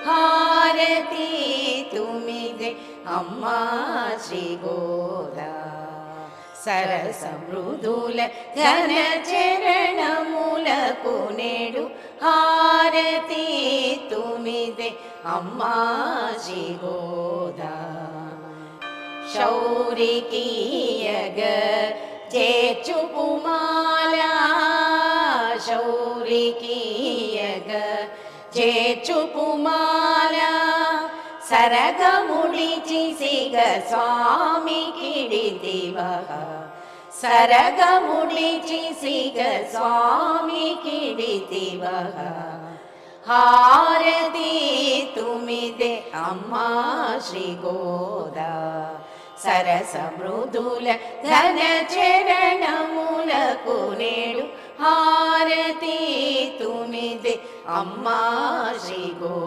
హారతి తుమిదే అమ్మా శ్రీ గోదా సరస మృదుల ఘన చరణములకు నేడు హారతి తుమిదే అమ్మా శ్రీ గోదా శౌరికీయగ చేర్చుపుమాల శౌరికీయగ చేర్చుపుమాల సరగముడిచి సిగ స్వామి కిడితివహ సరగముడిచి సిగ స్వామి కిడితివహ హారతి తుమిదే అమ్మా శ్రీ గోదా సరస మృదుల ఘన చరణములకు నేడు హారతి తుమిదే అమ్మా శ్రీ గోదా